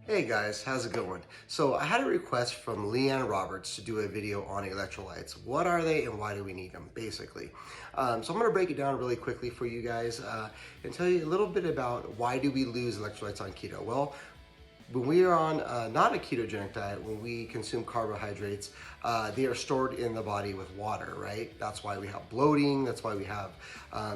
Hey guys, how's it going? So I had a request from Leanne Roberts to do a video on electrolytes. What are they and why do we need them, basically? So I'm going to break it down really quickly for you guys and tell you a little bit about why do we lose electrolytes on keto. Well, when we are on not a ketogenic diet, when we consume carbohydrates, they are stored in the body with water, right? That's why we have bloating, that's why we have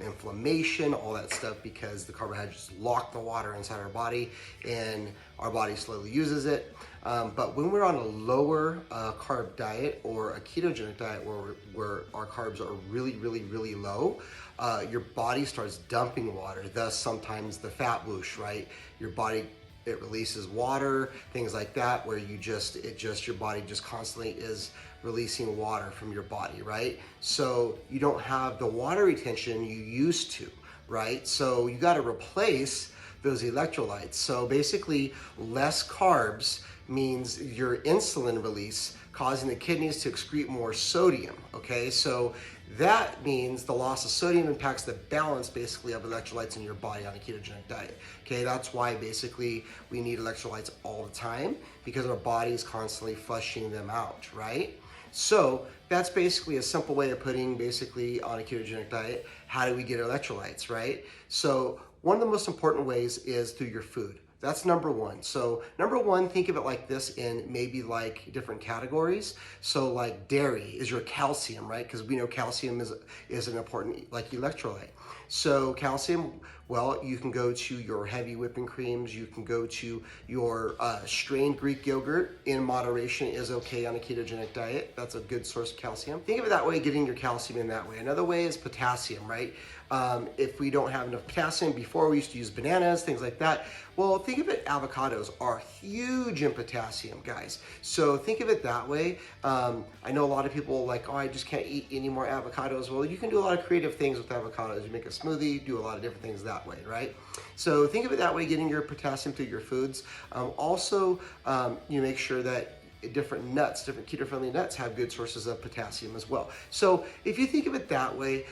inflammation, all that stuff, because the carbohydrates lock the water inside our body and our body slowly uses it. But when we're on a lower carb diet or a ketogenic diet where our carbs are really low, your body starts dumping water, thus sometimes the fat whoosh, right? It releases water, things like that, where your body just constantly is releasing water from your body, right? So you don't have the water retention you used to, right? So you got to replace those electrolytes. So basically, less carbs means your insulin release causing the kidneys to excrete more sodium, okay? So that means the loss of sodium impacts the balance basically of electrolytes in your body on a ketogenic diet, okay? That's why basically we need electrolytes all the time, because our body is constantly flushing them out, right? So that's basically a simple way of putting basically on a ketogenic diet, how do we get electrolytes, right? So one of the most important ways is through your food. That's number one. So number one, think of it like this in maybe like different categories. So like dairy is your calcium, right? Because we know calcium is an important like electrolyte. So calcium, well, you can go to your heavy whipping creams. You can go to your strained Greek yogurt. In moderation is okay on a ketogenic diet. That's a good source of calcium. Think of it that way, getting your calcium in that way. Another way is potassium, right? If we don't have enough potassium, before we used to use bananas, things like that. Well, think of it, avocados are huge in potassium, guys. So think of it that way. I know a lot of people are like, oh, I just can't eat any more avocados. Well, you can do a lot of creative things with avocados. You make a smoothie, do a lot of different things that way, right? So think of it that way, getting your potassium through your foods. Also, you make sure that different nuts, different keto-friendly nuts have good sources of potassium as well. So if you think of it that way,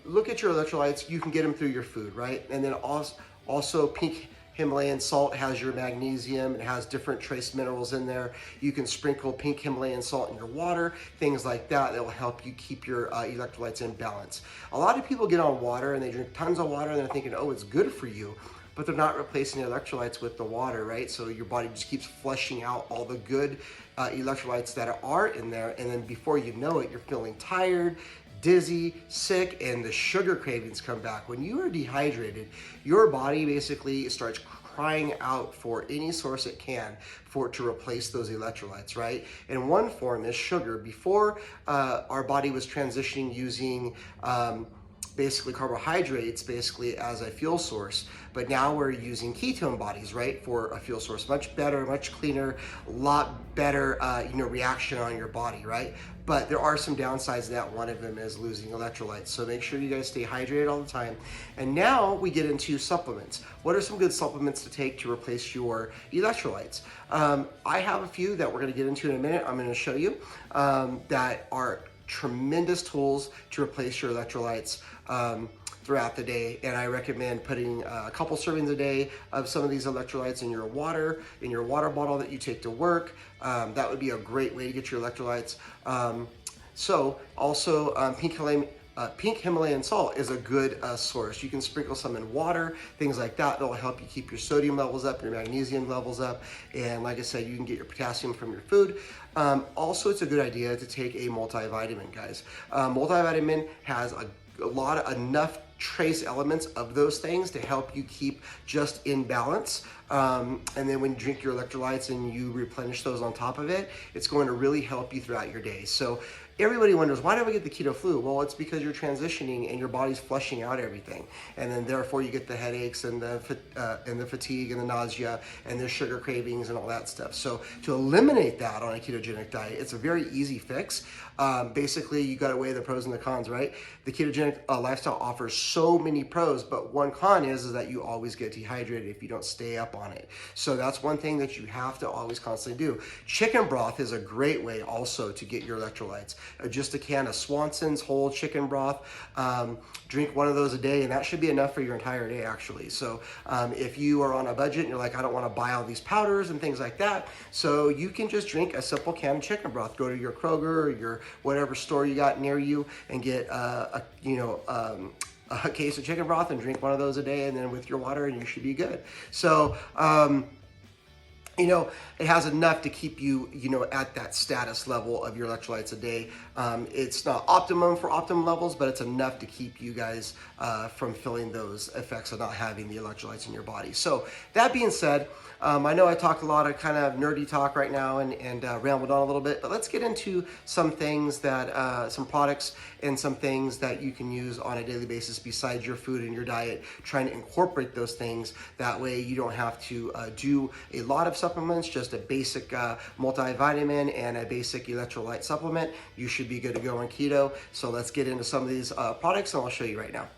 look at your electrolytes. You can get them through your food, right? And then also pink Himalayan salt has your magnesium. It has different trace minerals in there. You can sprinkle pink Himalayan salt in your water, things like that. That will help you keep your electrolytes in balance. A lot of people get on water and they drink tons of water and they're thinking, oh, it's good for you, but they're not replacing the electrolytes with the water, right? So your body just keeps flushing out all the good electrolytes that are in there, and then before you know it, you're feeling tired, dizzy, sick, and the sugar cravings come back. When you are dehydrated, your body basically starts crying out for any source it can for it to replace those electrolytes, right? And one form is sugar. Before our body was transitioning using basically carbohydrates basically as a fuel source, but now we're using ketone bodies, right, for a fuel source. Much better, much cleaner, a lot better reaction on your body, right? But there are some downsides to that. One of them is losing electrolytes. So make sure you guys stay hydrated all the time. And now we get into supplements. What are some good supplements to take to replace your electrolytes? I have a few that we're going to get into in a minute. I'm going to show you that are tremendous tools to replace your electrolytes throughout the day, and I recommend putting a couple servings a day of some of these electrolytes in your water bottle that you take to work. That would be a great way to get your electrolytes. So also pink Himalayan salt is a good source. You can sprinkle some in water, things like that. That'll help you keep your sodium levels up, your magnesium levels up, and like I said, you can get your potassium from your food. Also, it's a good idea to take a multivitamin, guys. Multivitamin has enough trace elements of those things to help you keep just in balance. And then when you drink your electrolytes and you replenish those on top of it, it's going to really help you throughout your day. So everybody wonders, why do I get the keto flu? Well, it's because you're transitioning and your body's flushing out everything. And then therefore you get the headaches and the fatigue and the nausea and the sugar cravings and all that stuff. So to eliminate that on a ketogenic diet, it's a very easy fix. Basically, you got to weigh the pros and the cons, right? The ketogenic lifestyle offers so many pros, but one con is that you always get dehydrated if you don't stay up on it. So that's one thing that you have to always constantly do. Chicken broth is a great way also to get your electrolytes. Just a can of Swanson's whole chicken broth. Drink one of those a day, and that should be enough for your entire day, actually. So if you are on a budget and you're like, I don't want to buy all these powders and things like that, so you can just drink a simple can of chicken broth. Go to your Kroger or your whatever store you got near you and get a case of chicken broth and drink one of those a day, and then with your water, and you should be good. So it has enough to keep you, at that status level of your electrolytes a day. It's not optimum for optimum levels, but it's enough to keep you guys from feeling those effects of not having the electrolytes in your body. So that being said, I know I talked a lot of kind of nerdy talk right now and rambled on a little bit, but let's get into some things that, some products and some things that you can use on a daily basis besides your food and your diet, trying to incorporate those things. That way you don't have to do a lot of supplements, just a basic multivitamin and a basic electrolyte supplement. You should be good to go on keto. So let's get into some of these products, and I'll show you right now.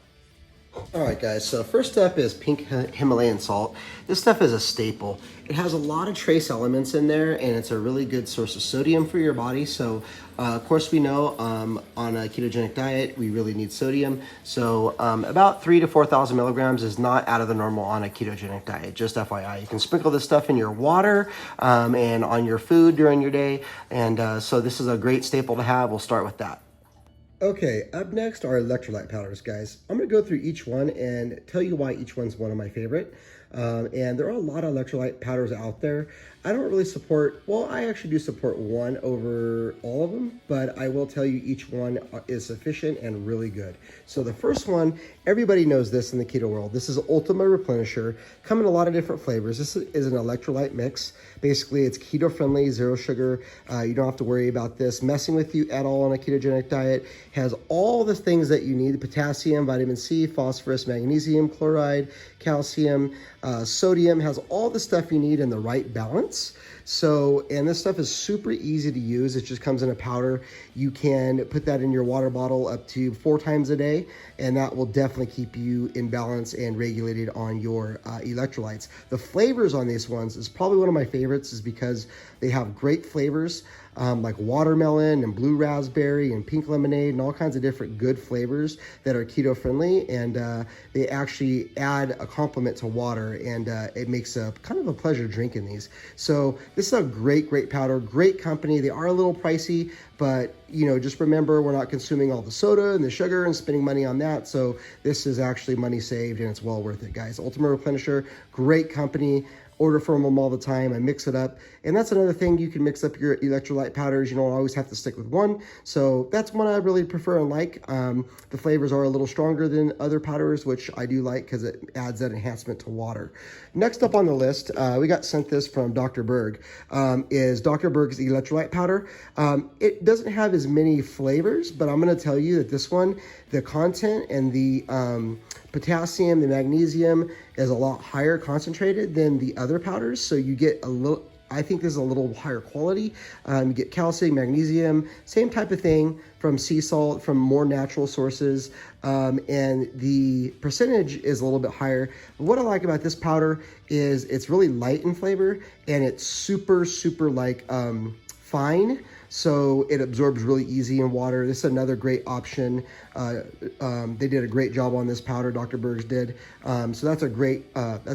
All right, guys, so first up is pink Himalayan salt. This stuff is a staple. It has a lot of trace elements in there, and it's a really good source of sodium for your body. So, of course, we know on a ketogenic diet, we really need sodium. So about 3,000 to 4,000 milligrams is not out of the normal on a ketogenic diet, just FYI. You can sprinkle this stuff in your water and on your food during your day. And so this is a great staple to have. We'll start with that. Okay, up next are electrolyte powders, guys. I'm going to go through each one and tell you why each one's one of my favorite. And there are a lot of electrolyte powders out there. I don't really support, well, I actually do support one over all of them, but I will tell you each one is sufficient and really good. So the first one, everybody knows this in the keto world. This is Ultima Replenisher, come in a lot of different flavors. This is an electrolyte mix. Basically, it's keto friendly, zero sugar. You don't have to worry about this messing with you at all on a ketogenic diet. Has all the things that you need: potassium, vitamin C, phosphorus, magnesium, chloride, calcium, sodium. Has all the stuff you need in the right balance. So, and this stuff is super easy to use. It just comes in a powder. You can put that in your water bottle up to 4 times a day, and that will definitely keep you in balance and regulated on your electrolytes. The flavors on these ones is probably one of my favorites, is because they have great flavors. Like watermelon and blue raspberry and pink lemonade and all kinds of different good flavors that are keto friendly, and they actually add a complement to water, and it makes a kind of a pleasure drinking these. So this is a great powder, great company. They are a little pricey, but just remember, we're not consuming all the soda and the sugar and spending money on that. So this is actually money saved, and it's well worth it, guys. Ultima Replenisher, great company. Order from them all the time. I mix it up. And that's another thing. You can mix up your electrolyte powders. You don't always have to stick with one. So that's one I really prefer and like. The flavors are a little stronger than other powders, which I do like because it adds that enhancement to water. Next up on the list, we got sent this from Dr. Berg, is Dr. Berg's electrolyte powder. It doesn't have as many flavors, but I'm going to tell you that this one, the content and the potassium, the magnesium is a lot higher concentrated than the other powders. So you get a little, I think this is a little higher quality. You get calcium, magnesium, same type of thing from sea salt, from more natural sources. And the percentage is a little bit higher. But what I like about this powder is it's really light in flavor, and it's super like fine. So it absorbs really easy in water. This is another great option. They did a great job on this powder, Dr. Berg's did. So that's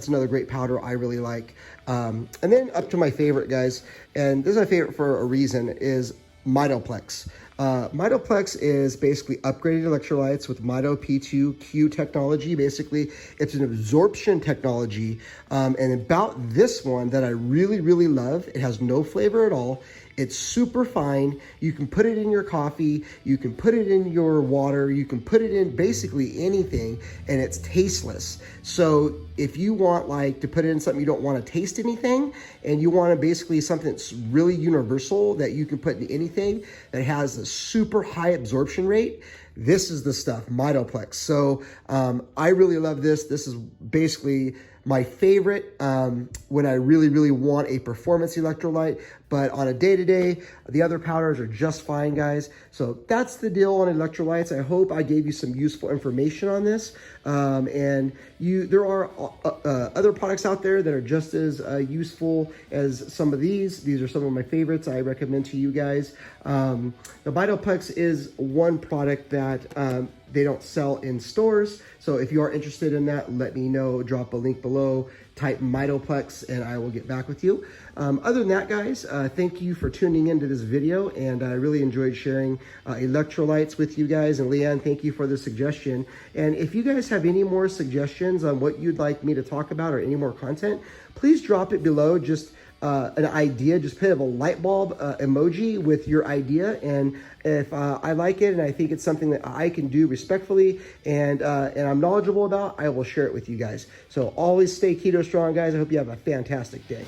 another great powder I really like. And then up to my favorite, guys, and this is my favorite for a reason, is Mitoplex. Mitoplex is basically upgraded electrolytes with Mito P2Q technology. Basically, it's an absorption technology. And about this one that I really love, it has no flavor at all. It's super fine. You can put it in your coffee. You can put it in your water. You can put it in basically anything, and it's tasteless. So if you want to put it in something you don't want to taste anything, and you want to basically something that's really universal that you can put in anything that has a super high absorption rate, this is the stuff, Mitoplex. So I really love this. This is basically my favorite when I really want a performance electrolyte, but on a day-to-day, the other powders are just fine, guys. So that's the deal on electrolytes. I hope I gave you some useful information on this. And there are other products out there that are just as useful as some of these. These are some of my favorites I recommend to you guys. The Vitoplex is one product that they don't sell in stores. So if you are interested in that, let me know. Drop a link below, type Mitoplex, and I will get back with you. Other than that, guys, thank you for tuning into this video, and I really enjoyed sharing electrolytes with you guys. And Leanne, thank you for the suggestion. And if you guys have any more suggestions on what you'd like me to talk about or any more content, please drop it below. Just an idea, just put a light bulb emoji with your idea, and if I like it and I think it's something that I can do respectfully and I'm knowledgeable about, I will share it with you guys. So always stay keto strong, guys. I hope you have a fantastic day.